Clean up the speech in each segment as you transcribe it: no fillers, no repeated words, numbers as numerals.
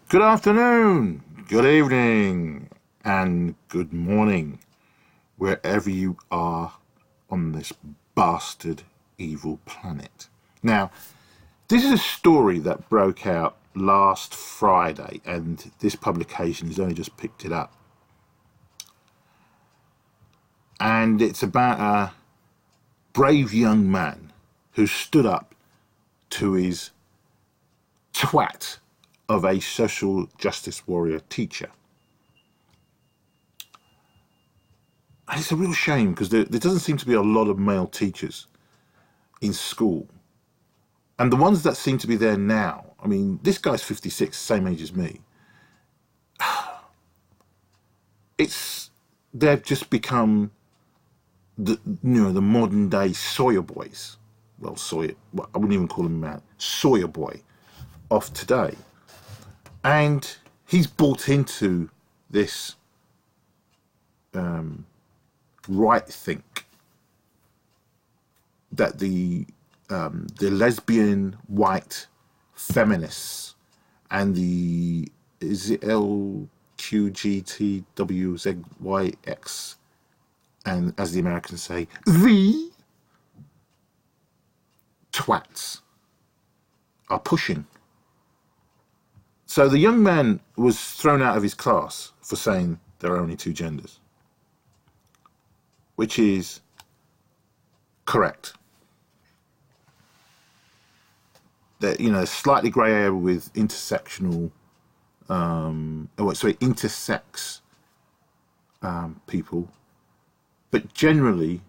Good afternoon, good evening, and good morning, wherever you are on this bastard evil planet. Now, this is a story that broke out last Friday, and this publication has only just picked it up. And it's about a brave young man who stood up to his twat of a social justice warrior teacher. And it's a real shame because there doesn't seem to be a lot of male teachers in school. And the ones that seem to be there now, I mean, this guy's 56, same age as me. They've just become the modern day Sawyer boys. Well, I wouldn't even call him a man, Sawyer boy of today. And he's bought into this right think that the lesbian white feminists and the LQGTWZYX, and as the Americans say, the twats are pushing. So the young man was thrown out of his class for saying there are only two genders, which is correct. That, slightly grey area with intersex people, but generally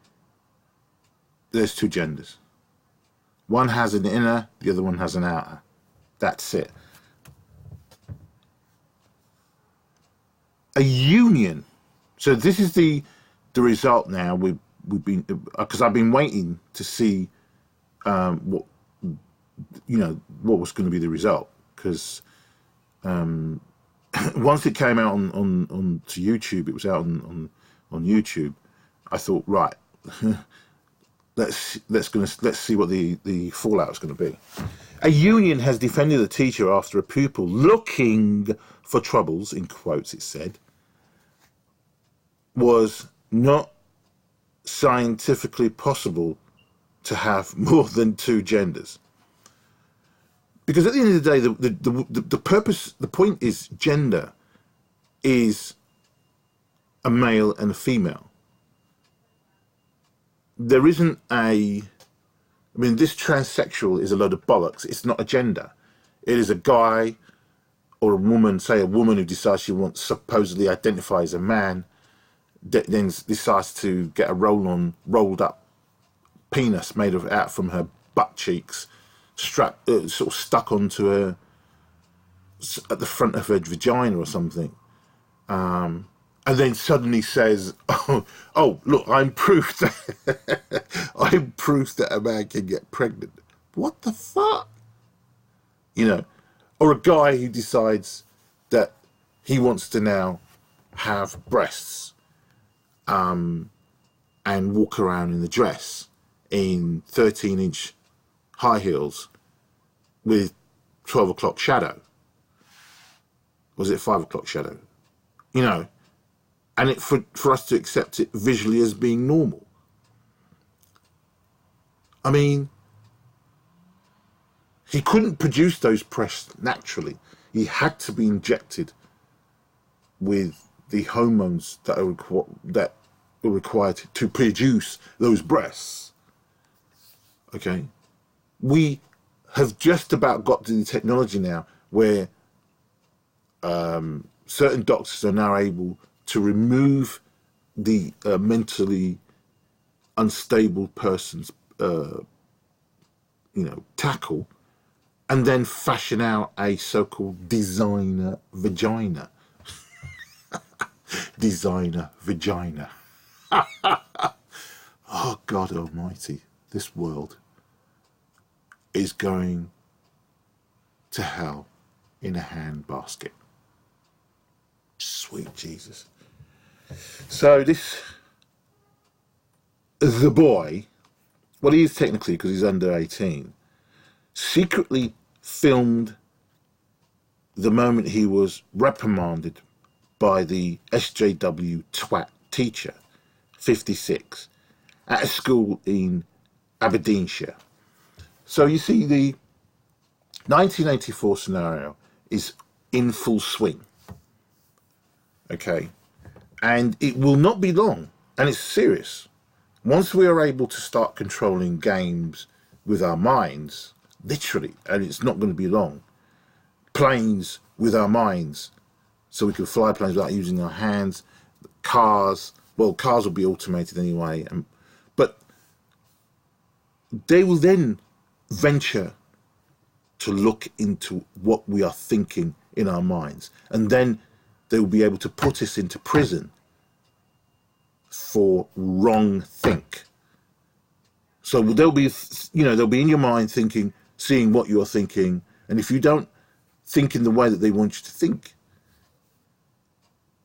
there's two genders. One has an inner, the other one has an outer. That's it. A union. So this is the result now. We've been, because I've been waiting to see what was going to be the result, because once it came out on to YouTube, it was out on YouTube. I thought, right, let's see what the fallout is going to be. A union has defended a teacher after a pupil looking for troubles, in quotes it said, was not scientifically possible to have more than two genders. Because at the end of the day, the point is, gender is a male and a female. There isn't this transsexual is a load of bollocks. It's not a gender. It is a guy or a woman, say a woman who decides she wants supposedly identify as a man, then decides to get a rolled up penis made out from her butt cheeks, sort of stuck onto her at the front of her vagina or something, and then suddenly says, "Oh, look, I'm proof that a man can get pregnant." What the fuck, Or a guy who decides that he wants to now have breasts, and walk around in the dress in 13-inch high heels with 12 o'clock shadow. Was it 5 o'clock shadow? And for us to accept it visually as being normal. I mean, he couldn't produce those breasts naturally. He had to be injected with the hormones that are required to produce those breasts. Okay, we have just about got to the technology now where certain doctors are now able to remove the mentally unstable person's tackle, and then fashion out a so-called designer vagina. Designer vagina. Oh, God almighty. This world is going to hell in a handbasket. Sweet Jesus. So the boy, well, he is technically, because he's under 18, secretly filmed the moment he was reprimanded by the SJW twat teacher, 56, at a school in Aberdeenshire. So you see, the 1984 scenario is in full swing, okay? And it will not be long, and it's serious. Once we are able to start controlling games with our minds, literally, and it's not going to be long, planes with our minds, so we can fly planes without using our hands, cars, well, cars will be automated anyway, but they will then venture to look into what we are thinking in our minds, and then they will be able to put us into prison for wrong think. So they'll be, they'll be in your mind thinking, seeing what you're thinking, and if you don't think in the way that they want you to think,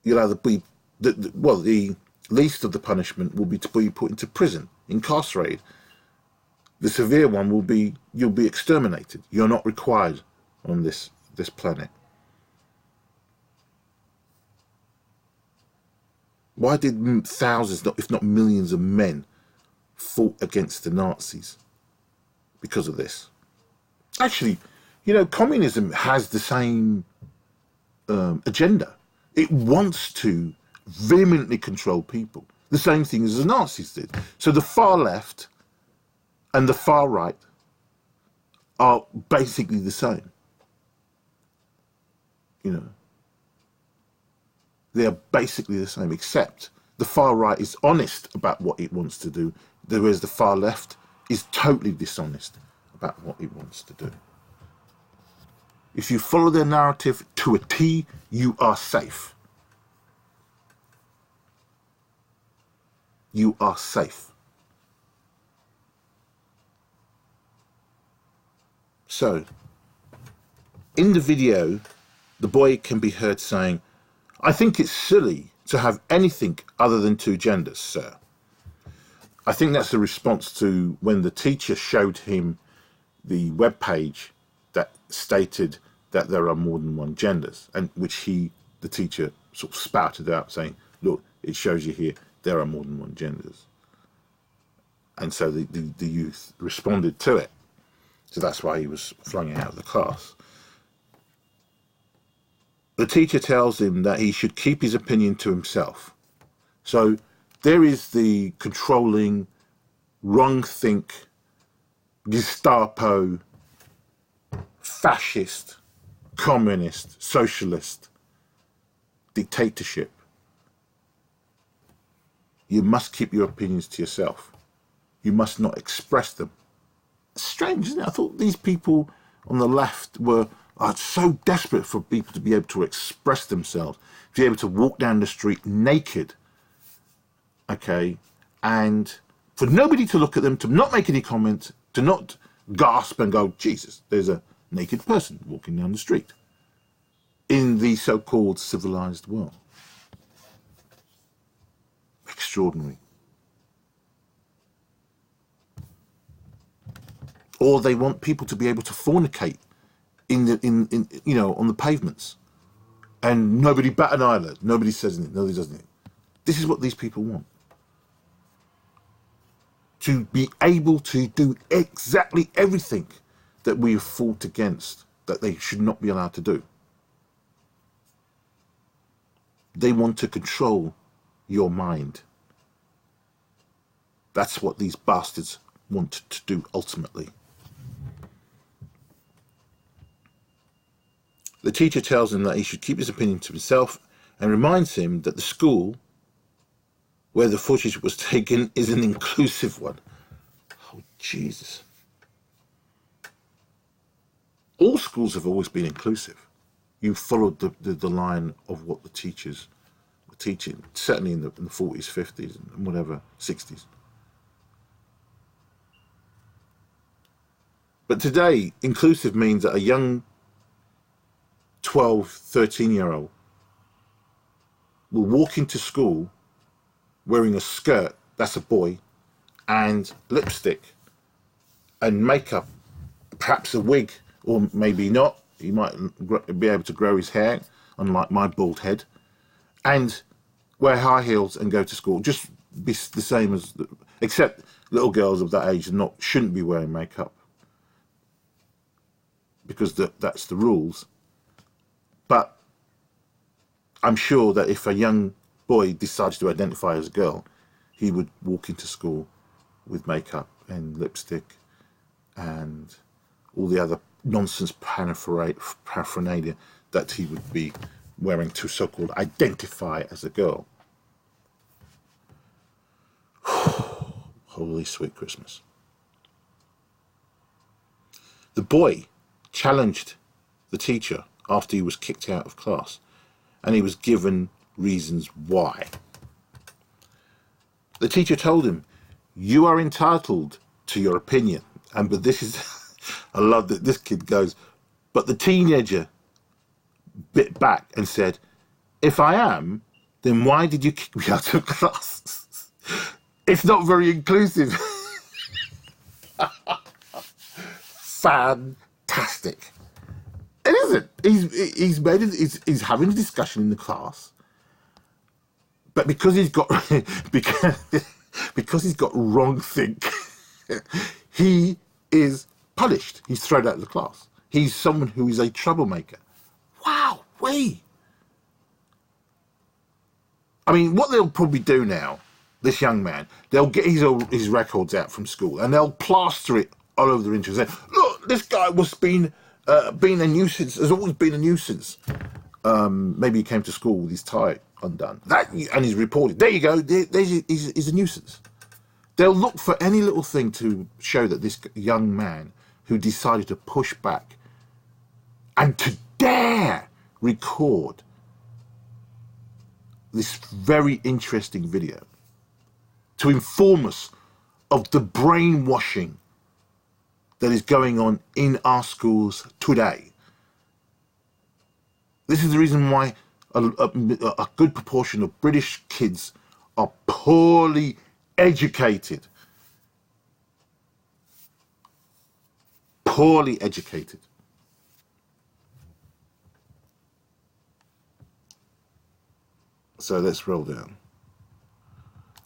you'll either be, the least of the punishment will be to be put into prison, incarcerated. The severe one will be, you'll be exterminated. You're not required on this planet. Why did thousands, if not millions of men fought against the Nazis? Because of this. Actually, communism has the same agenda. It wants to vehemently control people. The same thing as the Nazis did. So the far left and the far right are basically the same. They are basically the same, except the far right is honest about what it wants to do, whereas the far left is totally dishonest about what it wants to do. If you follow their narrative to a T, you are safe. You are safe. So, in the video, the boy can be heard saying, "I think it's silly to have anything other than two genders, sir." I think that's a response to when the teacher showed him the web page that stated that there are more than one genders, and which the teacher sort of spouted out saying, "Look, it shows you here, there are more than one genders." And so the youth responded to it. So that's why he was flung out of the class. The teacher tells him that he should keep his opinion to himself. So there is the controlling, wrong think, Gestapo, fascist, communist, socialist dictatorship. You must keep your opinions to yourself. You must not express them. Strange, isn't it? I thought these people on the left are so desperate for people to be able to express themselves, to be able to walk down the street naked, okay, and for nobody to look at them, to not make any comment, to not gasp and go, "Jesus, there's a naked person walking down the street," in the so-called civilized world. Extraordinary. Or they want people to be able to fornicate on the pavements, and nobody bat an eyelid, nobody says anything, nobody does anything. This is what these people want. To be able to do exactly everything that we have fought against, that they should not be allowed to do. They want to control your mind. That's what these bastards want to do ultimately. The teacher tells him that he should keep his opinion to himself and reminds him that the school where the footage was taken is an inclusive one. Oh, Jesus. All schools have always been inclusive. You followed the line of what the teachers were teaching, certainly in the 40s, 50s, and whatever, 60s. But today, inclusive means that a young 12, 13-year-old will walk into school wearing a skirt, that's a boy, and lipstick and makeup, perhaps a wig, or maybe not. He might be able to grow his hair, unlike my bald head, and wear high heels and go to school. Just be the same as, except little girls of that age shouldn't be wearing makeup because that's the rules. But I'm sure that if a young boy decides to identify as a girl, he would walk into school with makeup and lipstick and all the other nonsense paraphernalia that he would be wearing to so-called identify as a girl. Holy sweet Christmas. The boy challenged the teacher after he was kicked out of class, and he was given reasons why. The teacher told him, "You are entitled to your opinion." But this is, I love that this kid goes, but the teenager bit back and said, "If I am, then why did you kick me out of class?" It's not very inclusive. Fantastic. It isn't. He's having a discussion in the class, but because he's got because he's got wrong think, he is punished. He's thrown out of the class. He's someone who is a troublemaker. Wow, I mean, what they'll probably do now, this young man, they'll get his records out from school and they'll plaster it all over the internet. Say, look, this guy was being a nuisance. Has always been a nuisance. Maybe he came to school with his tie undone. And he's reported. There you go. He's a nuisance. They'll look for any little thing to show that this young man who decided to push back and to dare record this very interesting video to inform us of the brainwashing that is going on in our schools today. This is the reason why a good proportion of British kids are poorly educated. Poorly educated. So let's roll down.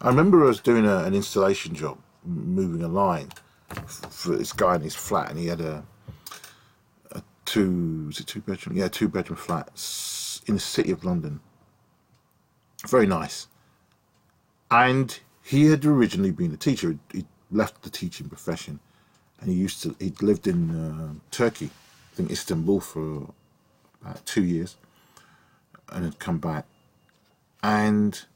I remember I was doing an installation job, moving a line for this guy in his flat, and he had a two-bedroom? Yeah, two-bedroom flat in the city of London. Very nice. And he had originally been a teacher. He left the teaching profession, and he'd lived in Turkey, I think Istanbul, for about 2 years, and had come back. And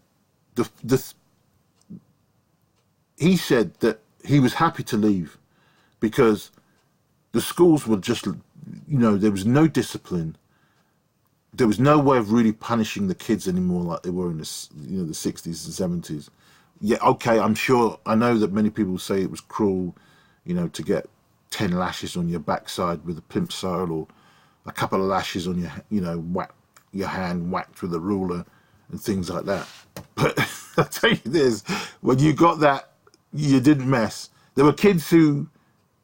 he said that he was happy to leave because the schools were just, there was no discipline. There was no way of really punishing the kids anymore like they were in the 60s and 70s. Yeah, okay, I know that many people say it was cruel, to get 10 lashes on your backside with a plimsoll, or a couple of lashes on your hand whacked with a ruler and things like that. But I'll tell you this, when you got that, you didn't mess. There were kids who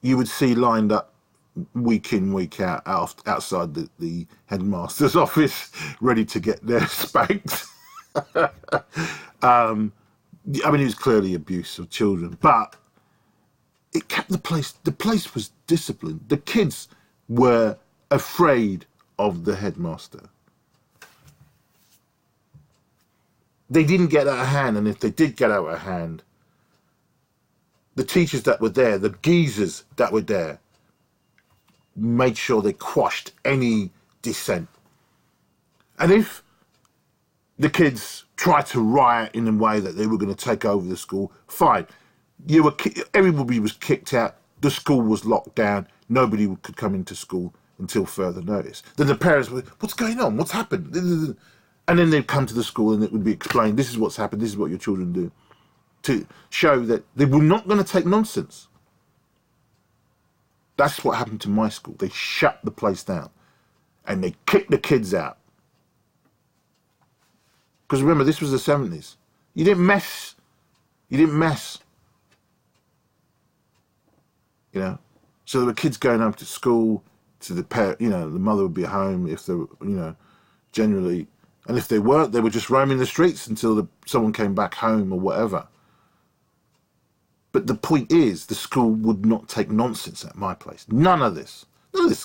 you would see lined up week in, week out outside the headmaster's office, ready to get their spanked. I mean, it was clearly abuse of children, but it kept the place was disciplined. The kids were afraid of the headmaster. They didn't get out of hand, and if they did get out of hand, the teachers that were there, the geezers that were there, made sure they quashed any dissent. And if the kids tried to riot in a way that they were going to take over the school, fine. Everybody was kicked out. The school was locked down. Nobody could come into school until further notice. Then the parents were, what's going on? What's happened? And then they'd come to the school and it would be explained, this is what's happened, this is what your children do, to show that they were not going to take nonsense. That's what happened to my school. They shut the place down and they kicked the kids out. Because remember, this was the 70s. You didn't mess. So there were kids going up to school, to the parent, you know, the mother would be at home if they were, you know, generally, and if they weren't, they were just roaming the streets until someone came back home or whatever. But the point is, the school would not take nonsense at my place. None of this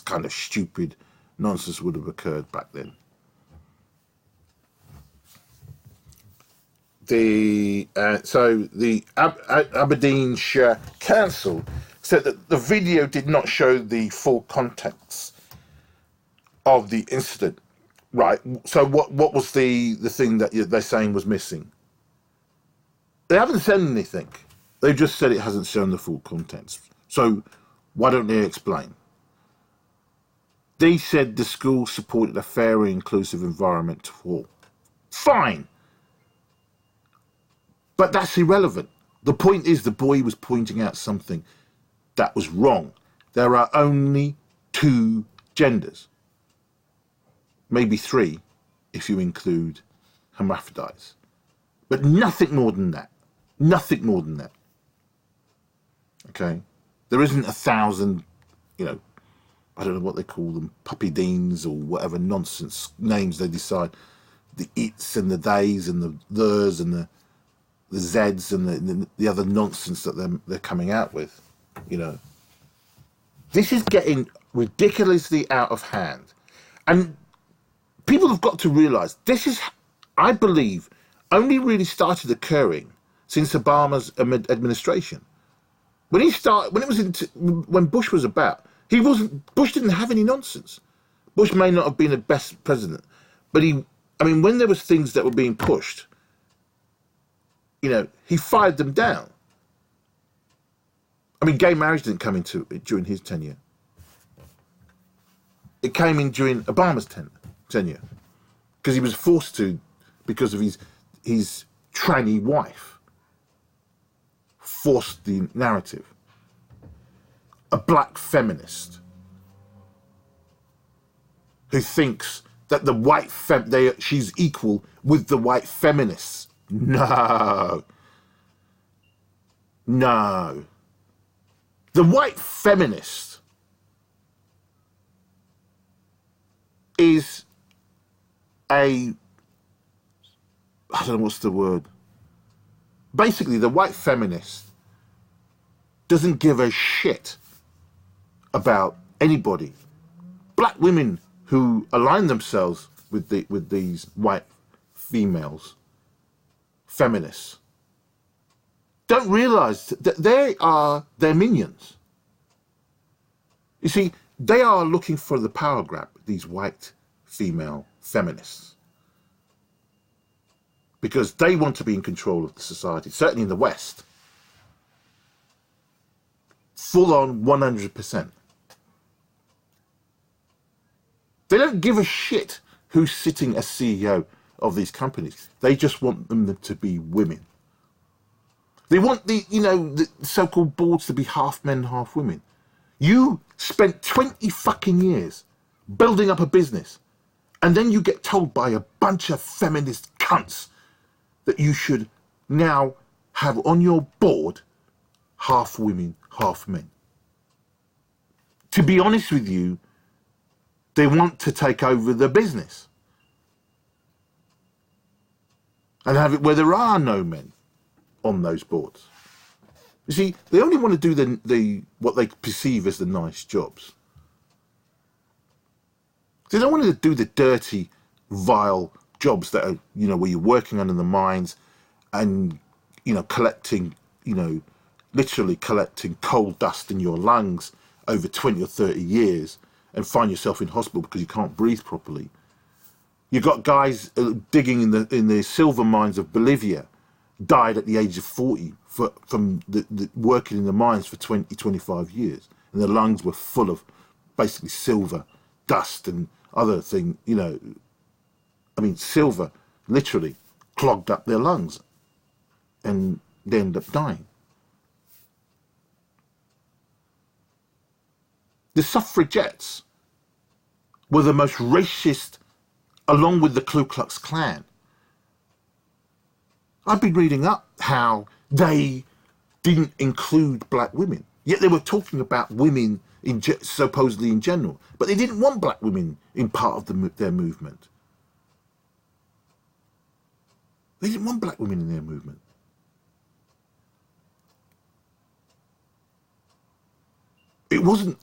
kind of stupid nonsense would have occurred back then. So the Aberdeenshire Council said that the video did not show the full context of the incident. Right. So what was the thing that they're saying was missing? They haven't said anything. They just said it hasn't shown the full contents. So why don't they explain? They said the school supported a fair and inclusive environment for all. Fine. But that's irrelevant. The point is the boy was pointing out something that was wrong. There are only 2 genders. Maybe 3 if you include hermaphrodites. But nothing more than that. Nothing more than that. Okay? There isn't 1,000, you know, I don't know what they call them, puppy deans or whatever nonsense names they decide. The its and the theys and the theirs and the zeds and the other nonsense that they're coming out with, you know. This is getting ridiculously out of hand. And people have got to realise this is, I believe, only really started occurring since Obama's administration. When when Bush was about, Bush didn't have any nonsense. Bush may not have been the best president, but when there was things that were being pushed, you know, he fired them down. I mean, gay marriage didn't come into it during his tenure. It came in during Obama's tenure, because he was forced to, because of his tranny wife. Forced the narrative. A black feminist who thinks that the white she's equal with the white feminists. No. No. The white feminist is I don't know what's the word. Basically, the white feminist doesn't give a shit about anybody. Black women who align themselves with these white females, feminists, don't realise that they are their minions. You see, they are looking for the power grab, these white female feminists, because they want to be in control of the society, certainly in the West. Full on 100%. They don't give a shit who's sitting as CEO of these companies. They just want them to be women. They want the so-called boards to be half men, half women. You spent 20 fucking years building up a business, and then you get told by a bunch of feminist cunts that you should now have on your board half women, half men. To be honest with you, they want to take over the business and have it where there are no men on those boards. You see, they only want to do the what they perceive as the nice jobs. They don't want to do the dirty, vile jobs that are, where you're working under the mines and, collecting, literally collecting coal dust in your lungs over 20 or 30 years and find yourself in hospital because you can't breathe properly. You've got guys digging in the silver mines of Bolivia, died at the age of 40 from working in the mines for 20, 25 years. And their lungs were full of basically silver, dust and other thing, silver literally clogged up their lungs and they end up dying. The suffragettes were the most racist, along with the Ku Klux Klan. I've been reading up how they didn't include black women, yet they were talking about women supposedly in general. But they didn't want black women in part of their movement. They didn't want black women in their movement. It wasn't,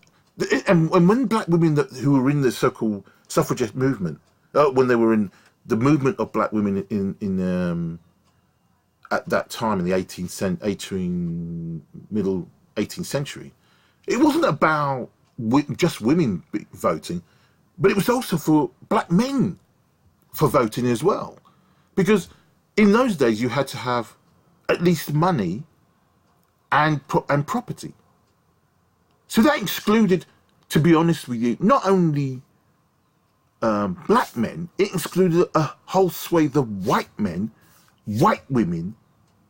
and when black women who were in the so-called suffragette movement, when they were in the movement of black women in at that time in the middle 18th century, it wasn't about just women voting, but it was also for black men for voting as well, because in those days you had to have at least money and property. So that excluded, to be honest with you, not only black men, it excluded a whole swathe of white men, white women,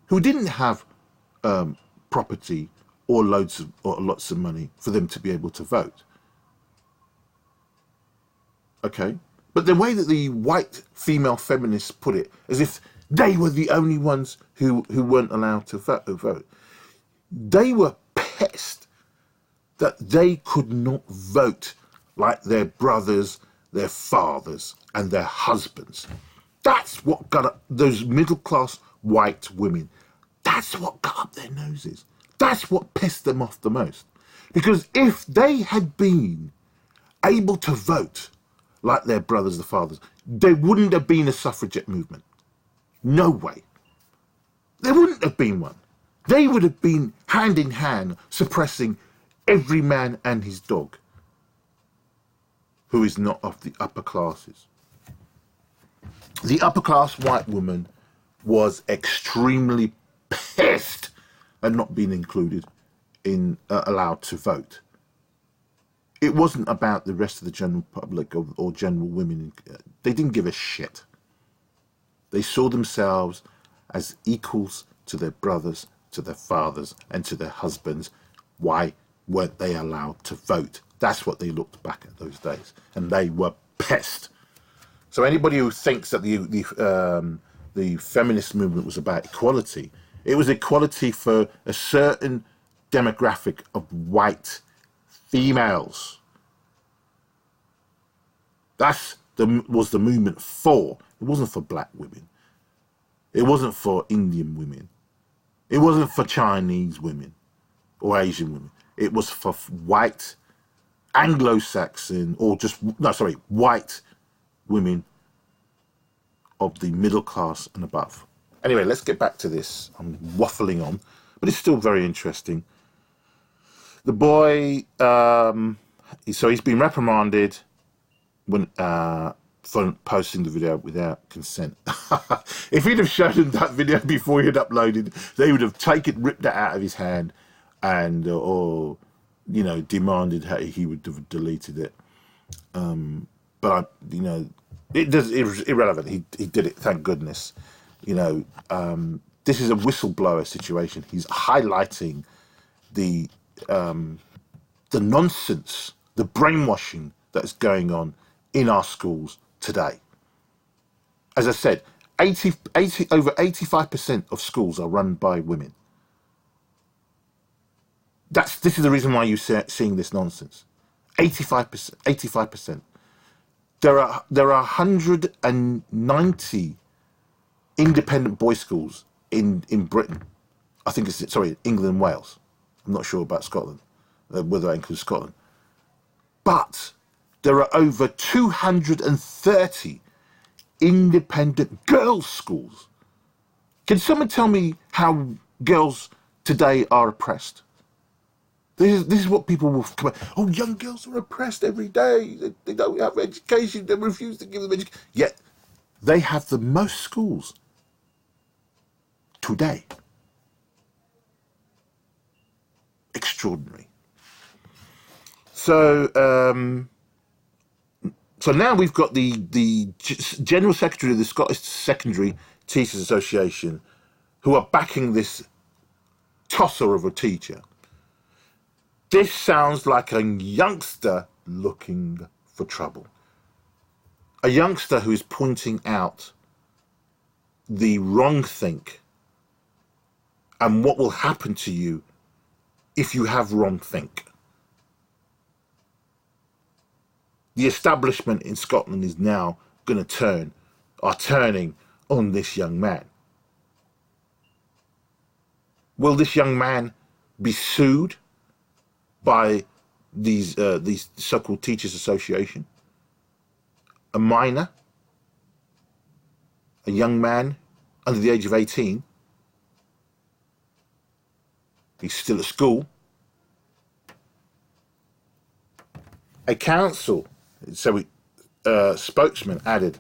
who didn't have property or lots of money for them to be able to vote. Okay? But the way that the white female feminists put it, as if they were the only ones who weren't allowed to vote. They were pissed that they could not vote like their brothers, their fathers, and their husbands. That's what got up those middle-class white women. That's what got up their noses. That's what pissed them off the most. Because if they had been able to vote like their brothers, the fathers, there wouldn't have been a suffragette movement. No way. There wouldn't have been one. They would have been hand in hand suppressing every man and his dog who is not of the upper classes. The upper class white woman was extremely pissed at not being included in allowed to vote. It wasn't about the rest of the general public or general women. They didn't give a shit. They saw themselves as equals to their brothers, to their fathers, and to their husbands. Why weren't they allowed to vote? That's what they looked back at those days, and they were pissed. So anybody who thinks that the feminist movement was about equality, it was equality for a certain demographic of white females. That's was the movement for. It wasn't for black women. It wasn't for Indian women. It wasn't for Chinese women or Asian women. It was for white, Anglo-Saxon, or white women of the middle class and above. Anyway, let's get back to this. I'm waffling on, but it's still very interesting. The boy, so he's been reprimanded for posting the video without consent. If he'd have shown them that video before he'd uploaded, they would have ripped it out of his hand, and or demanded he would have deleted it. But it was irrelevant. He did it. Thank goodness. This is a whistleblower situation. He's highlighting the nonsense, the brainwashing that's going on in our schools today. As I said, over 85% of schools are run by women. This is the reason why you're seeing this nonsense. 85%. There are 190 independent boys' schools in Britain. I think it's England and Wales. I'm not sure about Scotland, whether that includes Scotland. But there are over 230 independent girls' schools. Can someone tell me how girls today are oppressed? This is what people will come. Oh, young girls are oppressed every day. They don't have education. They refuse to give them education. Yet they have the most schools today. Extraordinary. So now we've got the General Secretary of the Scottish Secondary Teachers Association, who are backing this tosser of a teacher. This sounds like a youngster looking for trouble. A youngster who is pointing out the wrong think and what will happen to you if you have wrong think. the establishment in Scotland is now going to turning on this young man. Will this young man be sued by these so-called Teachers Association? A minor, a young man under the age of 18, he's still at school. A council, spokesman added,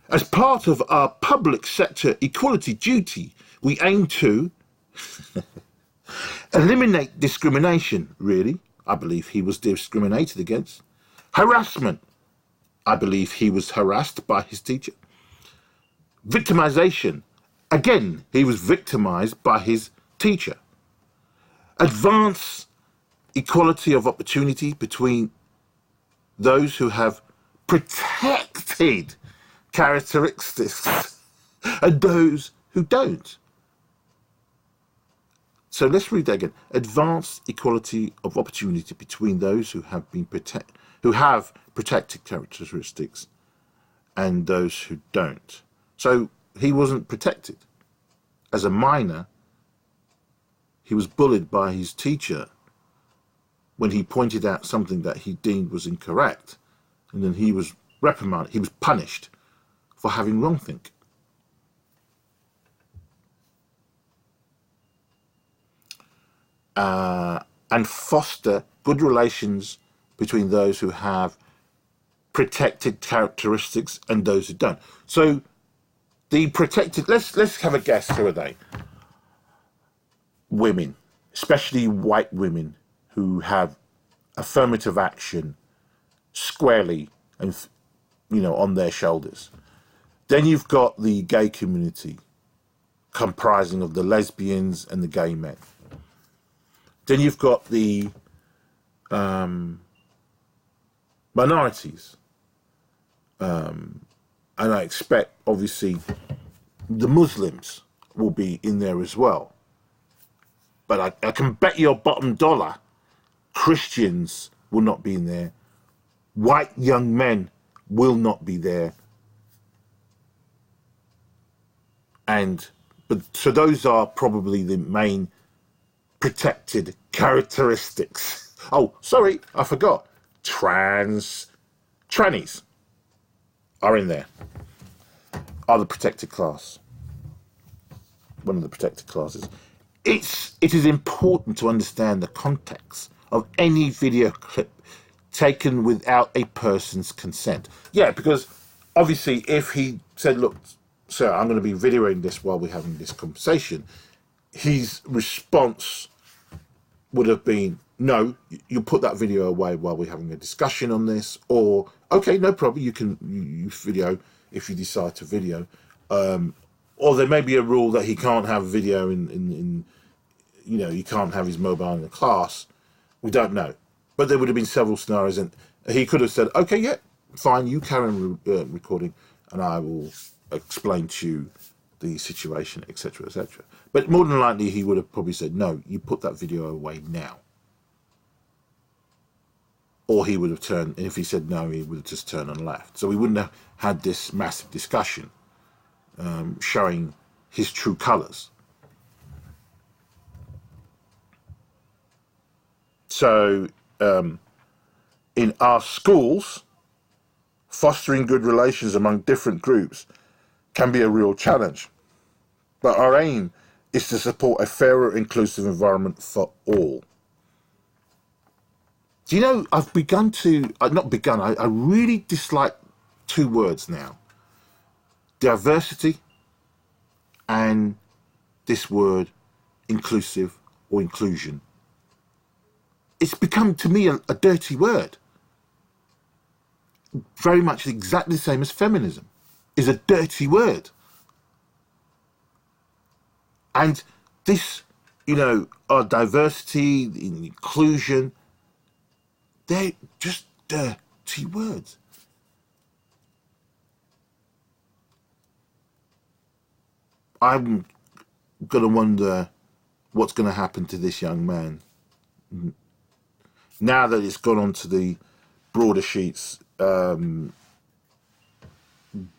as part of our public sector equality duty, we aim to eliminate discrimination, really. I believe he was discriminated against. Harassment. I believe he was harassed by his teacher. Victimization. Again, he was victimized by his teacher. Advance equality of opportunity between those who have protected characteristics and those who don't. So let's read that again. Advanced equality of opportunity between those who have protected characteristics and those who don't. So he wasn't protected. As a minor, he was bullied by his teacher when he pointed out something that he deemed was incorrect, and then he was reprimanded, he was punished for having wrongthink. And foster good relations between those who have protected characteristics and those who don't. So the protected, let's have a guess, who are they? Women, especially white women who have affirmative action squarely and, on their shoulders. Then you've got the gay community comprising of the lesbians and the gay men. Then you've got the minorities. And I expect, obviously, the Muslims will be in there as well. But I can bet your bottom dollar Christians will not be in there. White young men will not be there. So those are probably the main protected characteristics. Oh, sorry, I forgot. Trannies are in there. Are the protected class. One of the protected classes. It is important to understand the context of any video clip taken without a person's consent. Yeah, because obviously if he said, look, sir, I'm going to be videoing this while we're having this conversation, his response would have been, no, you put that video away while we're having a discussion on this, or, okay, no problem, you video if you decide to video. Or there may be a rule that he can't have video in he can't have his mobile in the class. We don't know. But there would have been several scenarios, and he could have said, okay, yeah, fine, you carry on recording, and I will explain to you the situation, etc., etc. But more than likely, he would have probably said, no, you put that video away now. Or he would have turned, and if he said no, he would have just turned and left. So we wouldn't have had this massive discussion showing his true colours. So in our schools, fostering good relations among different groups can be a real challenge. But our aim is to support a fairer, inclusive environment for all. Do you know, I've begun to, I really dislike two words now. Diversity and this word, inclusive or inclusion. It's become, to me, a dirty word. Very much exactly the same as feminism is a dirty word. And this, our diversity, inclusion, they're just dirty words. I'm going to wonder what's going to happen to this young man now that it's gone on to the broader sheets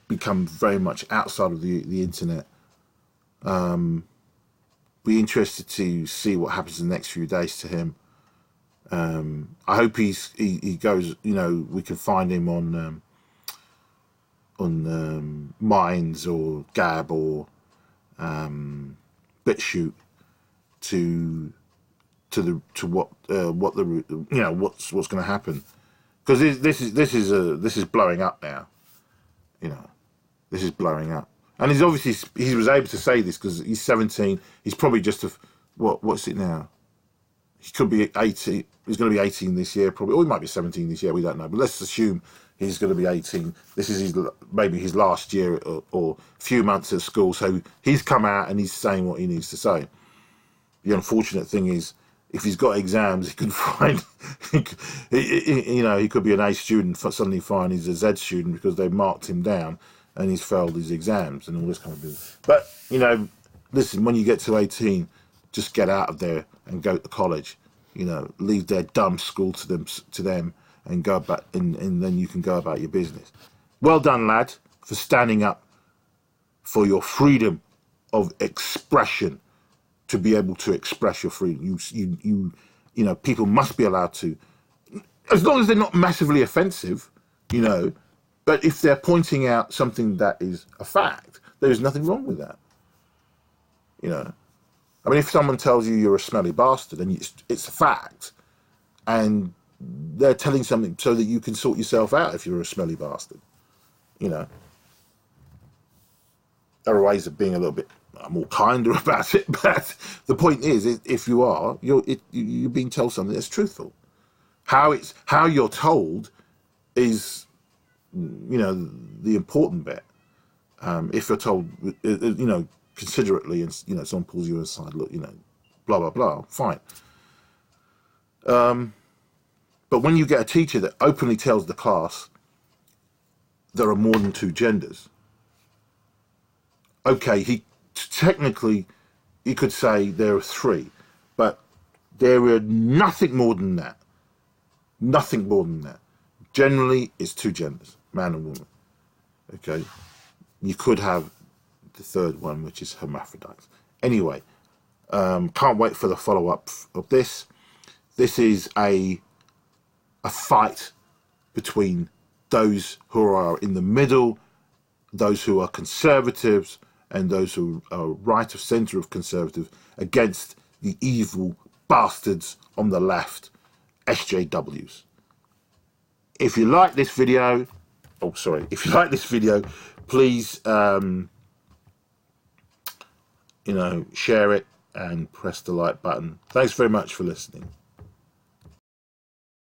become very much outside of the internet. Be interested to see what happens in the next few days to him. I hope he goes. You know, we can find him on Minds or Gab or BitChute to what the what's going to happen, because this is blowing up now. You know, this is blowing up. And he was able to say this because he's 17. He's probably just what's it now? He could be 18. He's going to be 18 this year, probably. Or he might be 17 this year. We don't know. But let's assume he's going to be 18. This is maybe his last year or few months at school. So he's come out and he's saying what he needs to say. The unfortunate thing is, if he's got exams, he can find, he could be an A student, suddenly find he's a Z student because they've marked him down and he's failed his exams and all this kind of business. But, listen, when you get to 18, just get out of there and go to college. Leave their dumb school to them and go back, and then you can go about your business. Well done, lad, for standing up for your freedom of expression, to be able to express your freedom. People must be allowed to, as long as they're not massively offensive, but if they're pointing out something that is a fact, there is nothing wrong with that. I mean, if someone tells you you're a smelly bastard and it's a fact, and they're telling something so that you can sort yourself out if you're a smelly bastard, there are ways of being a little bit more kinder about it. But the point is, if you are, you're being told something that's truthful. How you're told is, the important bit. If you're told, considerately, and someone pulls you aside, look, blah blah blah, fine. But when you get a teacher that openly tells the class there are more than two genders, okay, technically he could say there are three, but there are nothing more than that. Nothing more than that. Generally, it's two genders, man and woman. Okay, you could have the third one, which is hermaphrodites. Anyway, can't wait for the follow-up of this. This is a fight between those who are in the middle, those who are conservatives, and those who are right of centre of conservative, against the evil bastards on the left, SJWs. If you like this video, please, share it and press the like button. Thanks very much for listening.